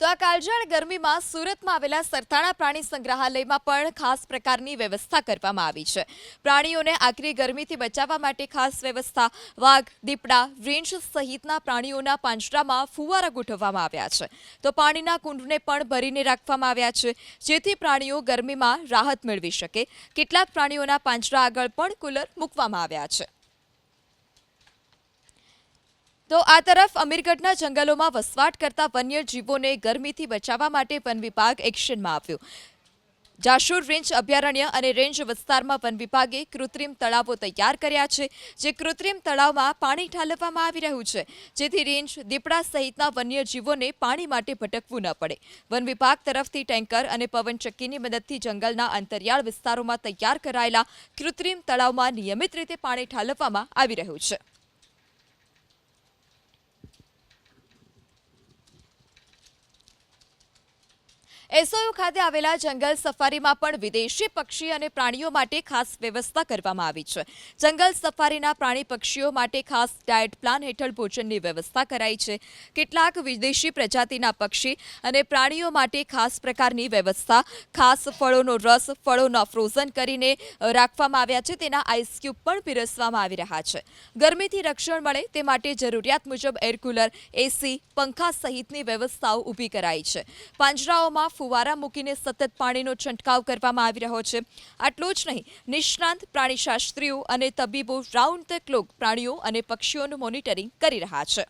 તો આ કાળઝાળ ગરમીમાં સુરતમાં આવેલા સરથાણા પ્રાણી સંગ્રહાલયમાં પણ ખાસ પ્રકારની વ્યવસ્થા કરવામાં આવી છે। પ્રાણીઓને આકરી ગરમીથી બચાવવા માટે ખાસ વ્યવસ્થા વાઘ, દીપડા, રીંછ સહિતના પ્રાણીઓના પાંજરામાં ફુવારા ગોઠવવામાં આવ્યા છે। તો પાણીના કુંડને પણ ભરીને રાખવામાં આવ્યા છે, જેથી પ્રાણીઓ ગરમીમાં રાહત મેળવી શકે। કેટલાક પ્રાણીઓના પાંજરા આગળ પણ કુલર મૂકવામાં આવ્યા છે। તો આ તરફ અમીરગઢના જંગલોમાં વસવાટ કરતા વન્યજીવોને ગરમીથી બચાવવા માટે વન વિભાગ એક્શનમાં આવ્યું। જાસુર રેન્જ અભયારણ્ય અને રેન્જ વિસ્તારમાં વન વિભાગે કૃત્રિમ તળાવો તૈયાર કર્યા છે, જે કૃત્રિમ તળાવમાં પાણી ઠાલવવામાં આવી રહ્યું છે, જેથી રેન્જ, દીપડા સહિતના વન્યજીવોને પાણી માટે ભટકવું ન પડે। વન વિભાગ તરફથી ટેન્કર અને પવનચક્કીની મદદથી જંગલના અંતરિયાળ વિસ્તારોમાં તૈયાર કરાયેલા કૃત્રિમ તળાવમાં નિયમિત રીતે પાણી ઠાલવવામાં આવી રહ્યું છે। એસઓયુ ખાતે આવેલા જંગલ સફારીમાં પણ વિદેશી પક્ષી અને પ્રાણીઓ માટે ખાસ વ્યવસ્થા કરવામાં આવી છે। જંગલ સફારીના પ્રાણી પક્ષીઓ માટે ખાસ ડાયટ પ્લાન હેઠળ ભોજનની વ્યવસ્થા કરાઈ છે। કેટલાક વિદેશી પ્રજાતિના પક્ષી અને પ્રાણીઓ માટે ખાસ પ્રકારની વ્યવસ્થા, ખાસ ફળોનો રસ, ફળોના ફ્રોઝન કરીને રાખવામાં આવ્યા છે, તેના આઈસ ક્યુબ પણ પીરસવામાં આવી રહ્યા છે। ગરમીથી રક્ષણ મળે તે માટે જરૂરિયાત મુજબ એર કુલર, એસી, પંખા સહિતની વ્યવસ્થાઓ ઊભી કરાઈ છે। પાંજરાઓમાં ફુવારા મૂકીને સતત પાણીનો છંટકાવ કરવામાં આવી રહ્યો છે। આટલું જ નહીં, નિષ્ણાંત પ્રાણીશાસ્ત્રીઓ અને તબીબો રાઉન્ડ ધ ક્લોક પ્રાણીઓ અને પક્ષીઓનું મોનિટરિંગ કરી રહ્યા છે।